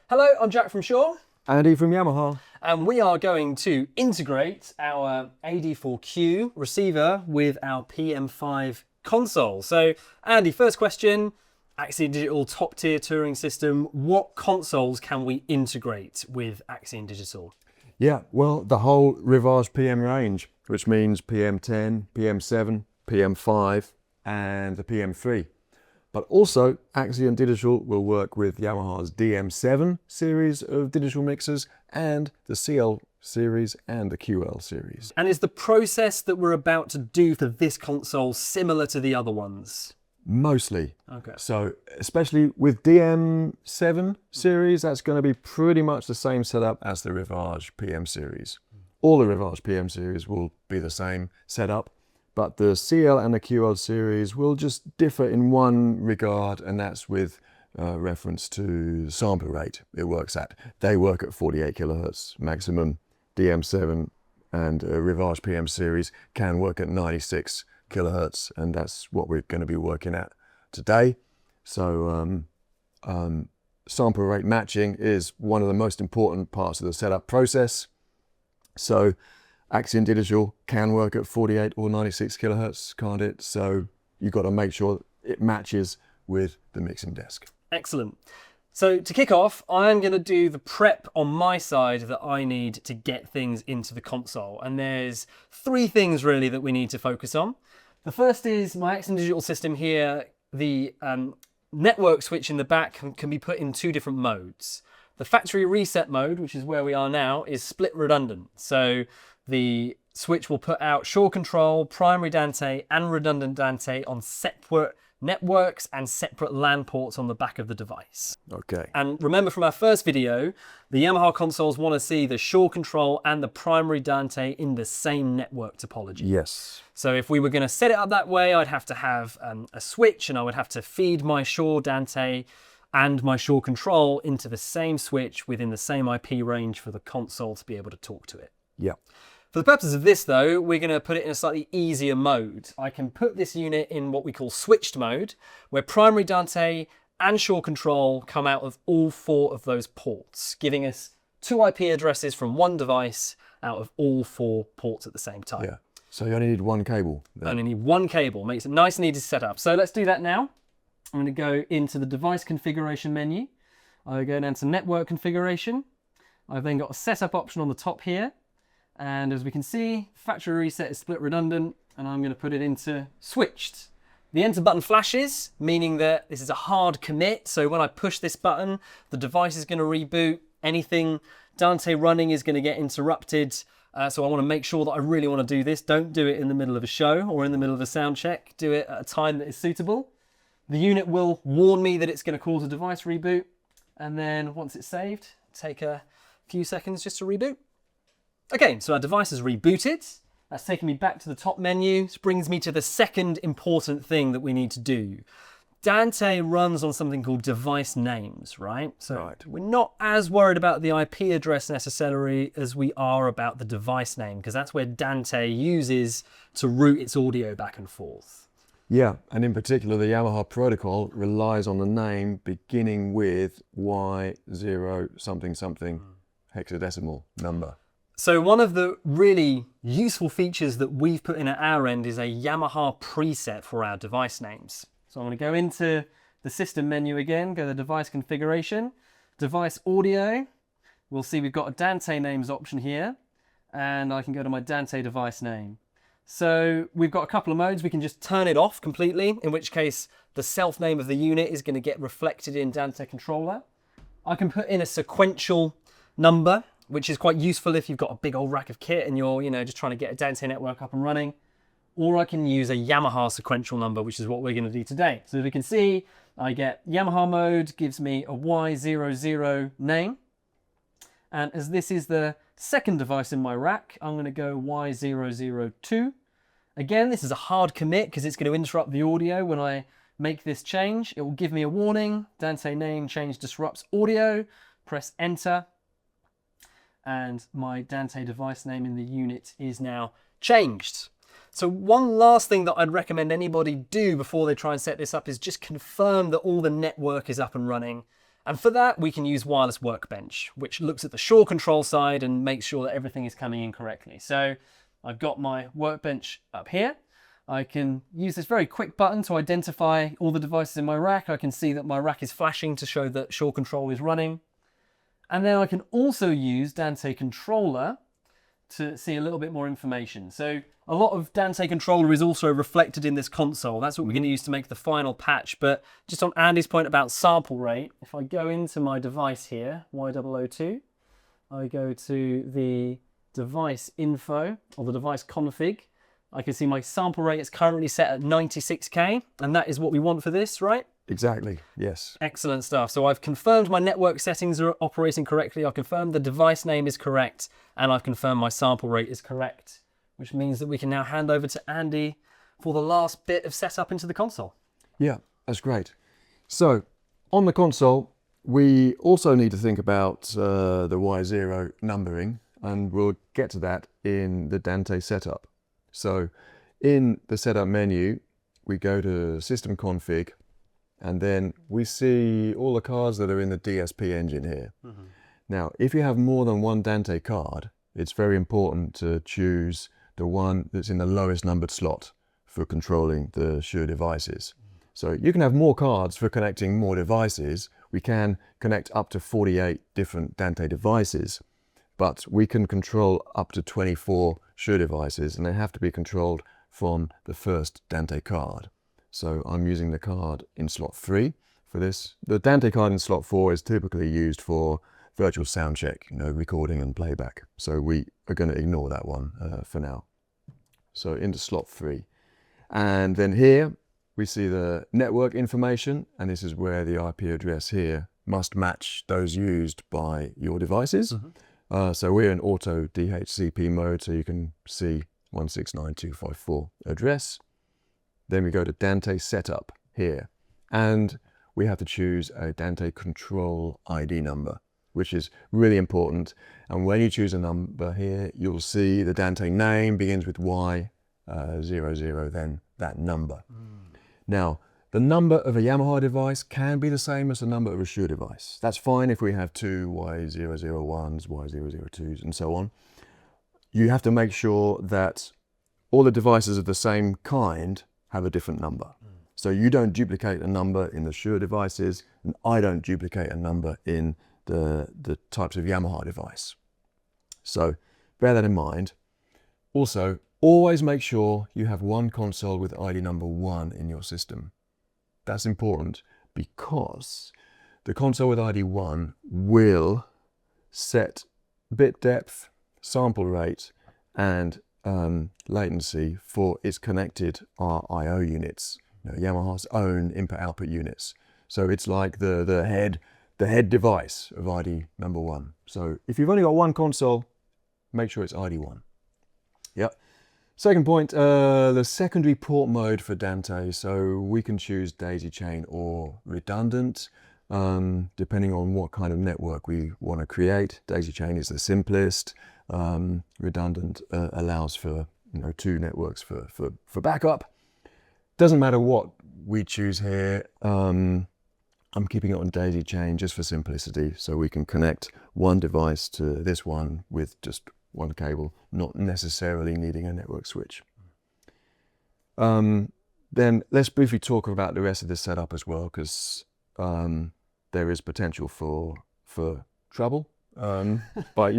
Hello, I'm Jack from Shure. Andy from Yamaha. And we are going to integrate our AD4Q receiver with our PM5 console. So, Andy, first question, Axiom Digital top tier touring system. What consoles can we integrate with Axiom Digital? Yeah, well, the whole Rivage PM range, which means PM10, PM7, PM5, and the PM3. But also, Axiom Digital will work with Yamaha's DM7 series of digital mixers and the CL series and the QL series. And is the process that we're about to do for this console similar to the other ones? Mostly. Okay. So, especially with DM7 series, that's going to be pretty much the same setup as the Rivage PM series. All the Rivage PM series will be the same setup, but the CL and the QL series will just differ in one regard, and that's with reference to the sample rate it works at. They work at 48 kilohertz maximum. DM7 and Rivage PM series can work at 96 kilohertz, and that's what we're going to be working at today. So sample rate matching is one of the most important parts of the setup process. So Axiom Digital can work at 48 or 96 kilohertz, can't it? So you've got to make sure it matches with the mixing desk. Excellent. So to kick off, I'm going to do the prep on my side that I need to get things into the console. And there's three things really that we need to focus on. The first is my Axiom Digital system here. The network switch in the back can be put in two different modes. The factory reset mode, which is where we are now, is split redundant. So the switch will put out Shure control, primary Dante and redundant Dante on separate networks and separate LAN ports on the back of the device. Okay. And remember from our first video, the Yamaha consoles want to see the Shure control and the primary Dante in the same network topology. Yes. So if we were going to set it up that way, I'd have to have a switch, and I would have to feed my Shure Dante and my Shure control into the same switch within the same IP range for the console to be able to talk to it. Yeah. For the purpose of this though, we're going to put it in a slightly easier mode. I can put this unit in what we call switched mode, where primary Dante and Shure control come out of all four of those ports, giving us two IP addresses from one device out of all four ports at the same time. Yeah. So you only need one cable then. I only need one cable, makes it nice and easy to set up. So let's do that now. I'm going to go into the device configuration menu. I go down to network configuration. I've then got a setup option on the top here. And as we can see, factory reset is split redundant, and I'm going to put it into switched. The enter button flashes, meaning that this is a hard commit. So when I push this button, the device is going to reboot. Anything Dante running is going to get interrupted. So I want to make sure that I really want to do this. Don't do it in the middle of a show or in the middle of a sound check. Do it at a time that is suitable. The unit will warn me that it's going to cause a device reboot. And then once it's saved, take a few seconds just to reboot. Okay, so our device is rebooted. That's taken me back to the top menu. This brings me to the second important thing that we need to do. Dante runs on something called device names, right? So we're not as worried about the IP address necessarily as we are about the device name, because that's where Dante uses to route its audio back and forth. Yeah, and in particular, the Yamaha protocol relies on the name beginning with Y0 something something hexadecimal number. So one of the really useful features that we've put in at our end is a Yamaha preset for our device names. So I'm going to go into the system menu again, go to device configuration, device audio. We'll see we've got a Dante names option here, and I can go to my Dante device name. So we've got a couple of modes. We can just turn it off completely, in which case the self name of the unit is going to get reflected in Dante controller. I can put in a sequential number, which is quite useful if you've got a big old rack of kit and you're, just trying to get a Dante network up and running. Or I can use a Yamaha sequential number, which is what we're going to do today. So as we can see, I get Yamaha mode, gives me a Y00 name. And as this is the second device in my rack, I'm going to go Y002. Again, this is a hard commit because it's going to interrupt the audio when I make this change. It will give me a warning. Dante name change disrupts audio. Press enter. And my Dante device name in the unit is now changed. So one last thing that I'd recommend anybody do before they try and set this up is just confirm that all the network is up and running And for that, we can use Wireless Workbench, which looks at the Shure control side and makes sure that everything is coming in correctly. So I've got my workbench up here. I can use this very quick button to identify all the devices in my rack. I can see that my rack is flashing to show that Shure control is running. And then I can also use Dante Controller to see a little bit more information. So a lot of Dante Controller is also reflected in this console. That's what we're going to use to make the final patch. But just on Andy's point about sample rate, if I go into my device here, Y002, I go to the device info or the device config, I can see my sample rate is currently set at 96K, and that is what we want for this, right? Exactly, yes. Excellent stuff. So I've confirmed my network settings are operating correctly. I've confirmed the device name is correct, and I've confirmed my sample rate is correct, which means that we can now hand over to Andy for the last bit of setup into the console. Yeah, that's great. So on the console, we also need to think about the Y0 numbering, and we'll get to that in the Dante setup. So in the setup menu, we go to System Config, and then we see all the cards that are in the DSP engine here. Mm-hmm. Now, if you have more than one Dante card, it's very important to choose the one that's in the lowest numbered slot for controlling the Shure devices. Mm-hmm. So you can have more cards for connecting more devices. We can connect up to 48 different Dante devices, but we can control up to 24 Shure devices, and they have to be controlled from the first Dante card. So I'm using the card in slot 3 for this. The Dante card in slot 4 is typically used for virtual sound check, recording and playback. So we are going to ignore that one for now. So into slot 3. And then here we see the network information, and this is where the IP address here must match those used by your devices. Mm-hmm. So we're in auto DHCP mode, so you can see 169.254 address. Then we go to Dante setup here, and we have to choose a Dante control ID number, which is really important. And when you choose a number here, you'll see the Dante name begins with Y00, then that number. Now, the number of a Yamaha device can be the same as the number of a Shure device. That's fine if we have two Y001s, Y002s, and so on. You have to make sure that all the devices of the same kind have a different number. So you don't duplicate a number in the Shure devices, and I don't duplicate a number in the types of Yamaha device. So bear that in mind. Also, always make sure you have one console with ID number 1 in your system. That's important because the console with ID 1 will set bit depth, sample rate, and latency for its connected I/O units, Yamaha's own input-output units. So it's like the head device of ID number 1. So if you've only got one console, make sure it's ID 1. Yep. Second point, the secondary port mode for Dante. So we can choose daisy chain or redundant, depending on what kind of network we want to create. Daisy chain is the simplest. Redundant allows for 2 networks for backup. Doesn't matter what we choose here. I'm keeping it on daisy chain just for simplicity, so we can connect one device to this one with just one cable, not necessarily needing a network switch. Then let's briefly talk about the rest of the setup as well, because there is potential for trouble. But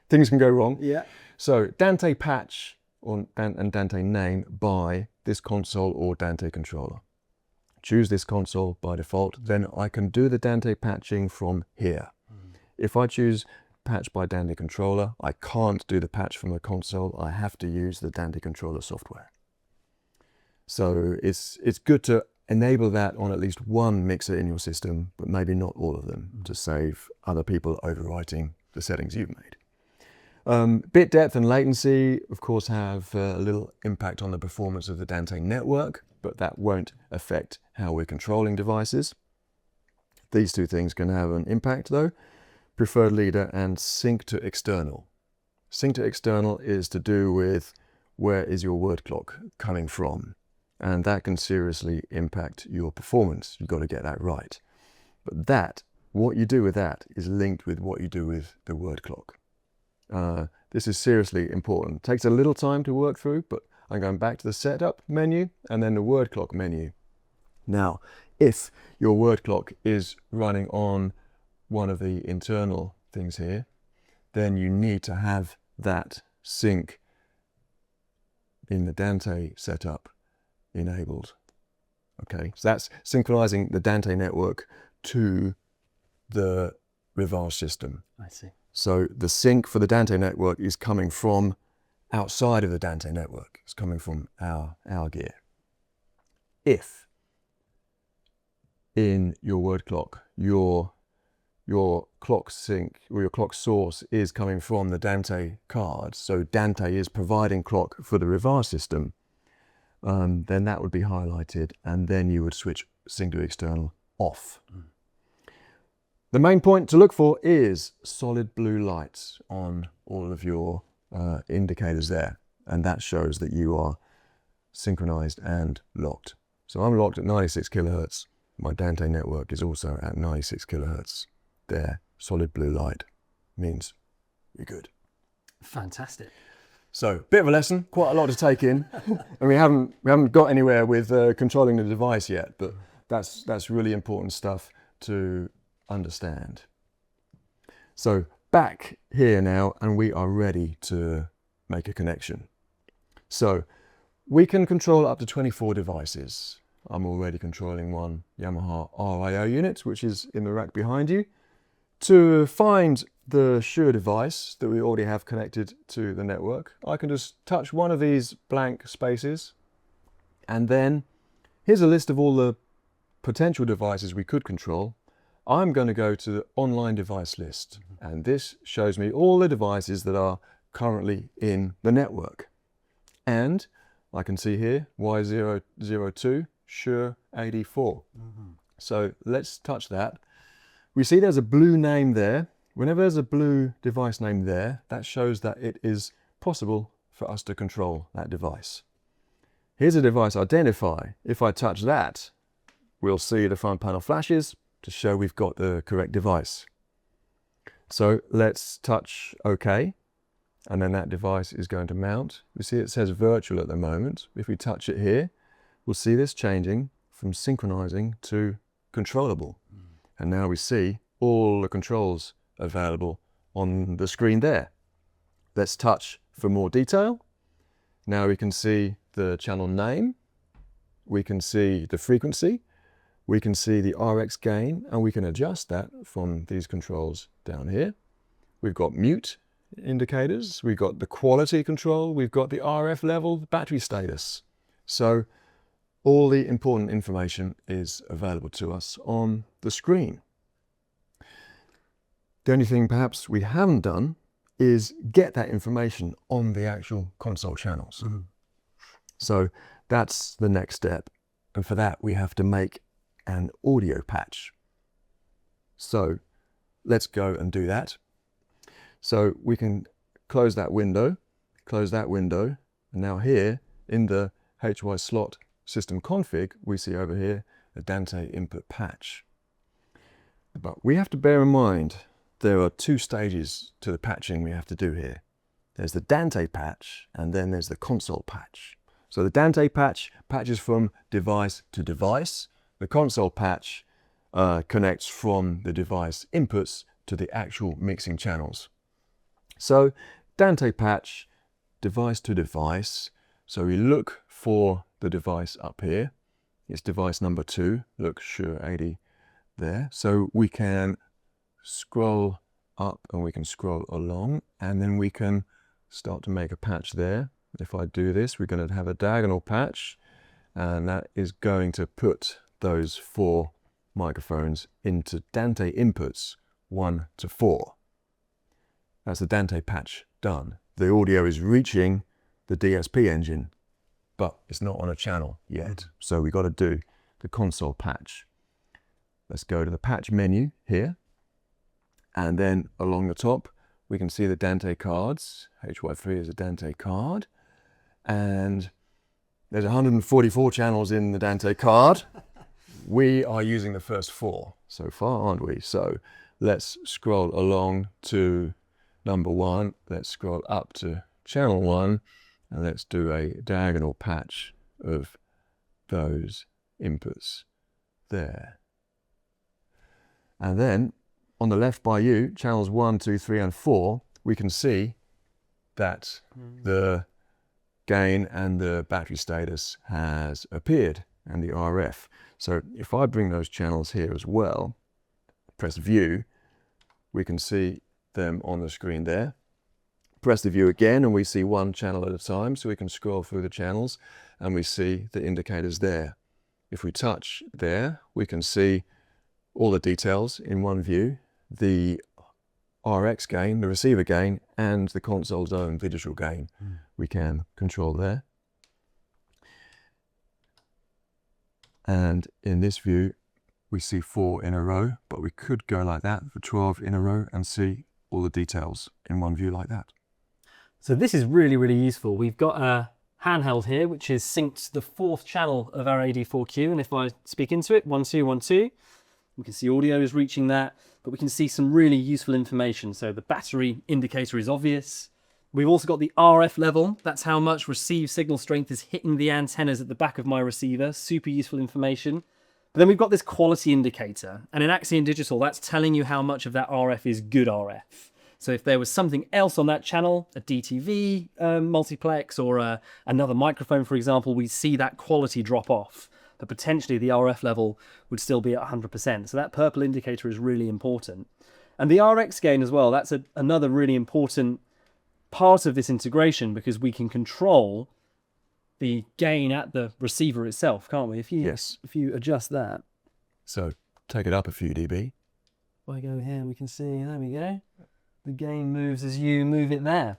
things can go wrong. Yeah. So Dante patch and Dante name by this console or Dante controller. Choose this console by default, then I can do the Dante patching from here. If I choose patch by Dante controller, I can't do the patch from the console. I have to use the Dante controller software. So it's good to enable that on at least one mixer in your system, but maybe not all of them, to save other people overwriting the settings you've made. Bit depth and latency, of course, have a little impact on the performance of the Dante network, but that won't affect how we're controlling devices. These 2 things can have an impact though. Preferred leader and sync to external. Sync to external is to do with where is your word clock coming from, and that can seriously impact your performance. You've got to get that right. But that, what you do with that is linked with what you do with the word clock. This is seriously important. It takes a little time to work through, but I'm going back to the setup menu and then the word clock menu. Now, if your word clock is running on one of the internal things here, then you need to have that sync in the Dante setup enabled. Okay, so that's synchronizing the Dante network to the Rivage system. I see. So the sync for the Dante network is coming from outside of the Dante network. It's coming from our gear. If in your word clock, your clock sync or your clock source is coming from the Dante card, so Dante is providing clock for the Rivage system, then that would be highlighted, and then you would switch sync to external off. The main point to look for is solid blue lights on all of your indicators there, and that shows that you are synchronized and locked. So I'm locked at 96 kilohertz. My Dante network is also at 96 kilohertz. There, solid blue light means you're good. Fantastic. So, bit of a lesson, quite a lot to take in, and we haven't got anywhere with controlling the device yet, but that's really important stuff to understand. So back here now, and we are ready to make a connection. So we can control up to 24 devices. I'm already controlling one Yamaha RIO unit, which is in the rack behind you. To find the Shure device that we already have connected to the network, I can just touch one of these blank spaces, and then here's a list of all the potential devices we could control. I'm going to go to the online device list, and this shows me all the devices that are currently in the network. And I can see here Y002 Shure AD4. So let's touch that. We see there's a blue name there. Whenever there's a blue device name there, that shows that it is possible for us to control that device. Here's a device identify. If I touch that, we'll see the front panel flashes to show we've got the correct device. So let's touch OK, and then that device is going to mount. We see it says virtual at the moment. If we touch it here, we'll see this changing from synchronizing to controllable. And now we see all the controls available on the screen there. Let's touch for more detail. Now we can see the channel name, we can see the frequency, we can see the RX gain, and we can adjust that from these controls down here. We've got mute indicators, we've got the quality control, we've got the RF level, the battery status. So all the important information is available to us on the screen. The only thing perhaps we haven't done is get that information on the actual console channels. So that's the next step. And for that, we have to make an audio patch. So let's go and do that. So we can close that window, and now here in the HY slot system config, we see over here a Dante input patch. But we have to bear in mind there are two stages to the patching we have to do here. There's the Dante patch, and then there's the console patch. So the Dante patch patches from device to device. The console patch connects from the device inputs to the actual mixing channels. So Dante patch, device to device. So we look for the device up here. It's device number 2. Look, Shure AD there. So we can scroll up and we can scroll along, and then we can start to make a patch there. If I do this, we're going to have a diagonal patch, and that is going to put those 4 microphones into Dante inputs 1 to 4. That's the Dante patch done. The audio is reaching the DSP engine, but it's not on a channel yet. So we've got to do the console patch. Let's go to the patch menu here. And then along the top, we can see the Dante cards. HY3 is a Dante card. And there's 144 channels in the Dante card. we are using the first 4 so far, aren't we? So let's scroll along to number 1. Let's scroll up to channel 1, and let's do a diagonal patch of those inputs there. And then on the left by you, channels 1, 2, 3, and 4, we can see that the gain and the battery status has appeared, and the RF. So if I bring those channels here as well, press view, we can see them on the screen there. Press the view again and we see one channel at a time, so we can scroll through the channels and we see the indicators there. If we touch there, we can see all the details in one view, the RX gain, the receiver gain, and the console's own digital gain we can control there. And in this view, we see 4 in a row, but we could go like that for 12 in a row and see all the details in one view like that. So this is really, really useful. We've got a handheld here, which is synced to the 4th channel of our AD4Q. And if I speak into it, 1, 2, 1, 2, we can see audio is reaching that, but we can see some really useful information. So the battery indicator is obvious. We've also got the RF level. That's how much received signal strength is hitting the antennas at the back of my receiver. Super useful information. But then we've got this quality indicator. And in Axiom Digital, that's telling you how much of that RF is good RF. So if there was something else on that channel, a DTV multiplex or another microphone, for example, we see that quality drop off. But potentially the RF level would still be at 100%. So that purple indicator is really important. And the RX gain as well, that's another really important part of this integration, because we can control the gain at the receiver itself, can't we? If you adjust that. So take it up a few dB. If I go here, we can see, there we go. The gain moves as you move it there.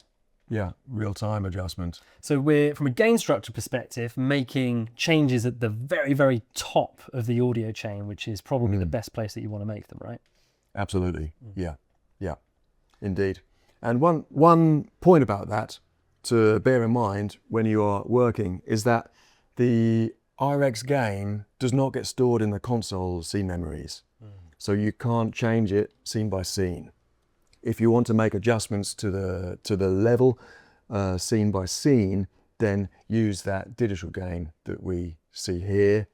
Yeah, real-time adjustment. So we're, from a gain structure perspective, making changes at the very, very top of the audio chain, which is probably the best place that you want to make them, right? Absolutely. Yeah, indeed. And one point about that to bear in mind when you are working is that the RX gain does not get stored in the console scene memories. So you can't change it scene by scene. If you want to make adjustments to the level scene by scene, then use that digital gain that we see here,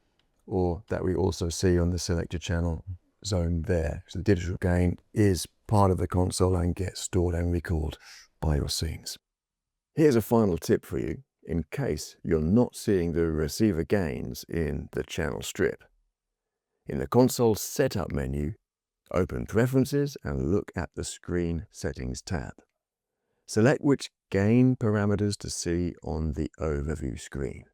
or that we also see on the selected channel zone there. So the digital gain is part of the console and gets stored and recalled by your scenes. Here's a final tip for you in case you're not seeing the receiver gains in the channel strip. In the console setup menu, open Preferences and look at the Screen Settings tab. Select which gain parameters to see on the overview screen.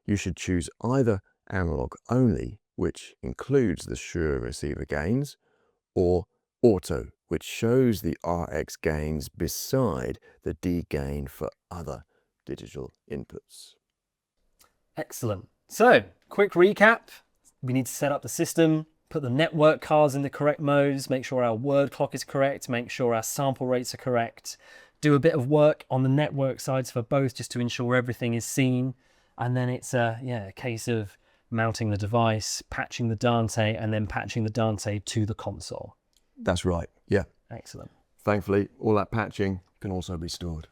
You should choose either Analog Only, which includes the Shure receiver gains, or Auto, which shows the RX gains beside the D gain for other digital inputs. Excellent. So, quick recap. We need to set up the system, put the network cards in the correct modes, make sure our word clock is correct, make sure our sample rates are correct, do a bit of work on the network sides for both just to ensure everything is seen, and then it's a case of mounting the device, patching the Dante, and then patching the Dante to the console. That's right, yeah. Excellent. Thankfully, all that patching can also be stored.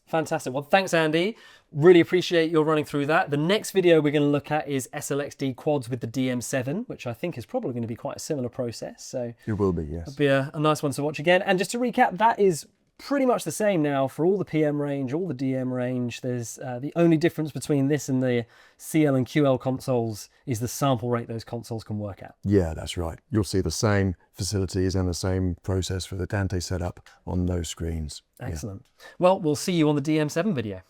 Fantastic. Well, thanks, Andy. Really appreciate your running through that. The next video we're going to look at is SLXD quads with the DM7, which I think is probably going to be quite a similar process. So it will be, yes. It'll be a nice one to watch again. And just to recap, that is pretty much the same now for all the PM range, all the DM range. There's the only difference between this and the CL and QL consoles is the sample rate those consoles can work at. Yeah, that's right. You'll see the same facilities and the same process for the Dante setup on those screens. Excellent. Yeah. Well, we'll see you on the DM7 video.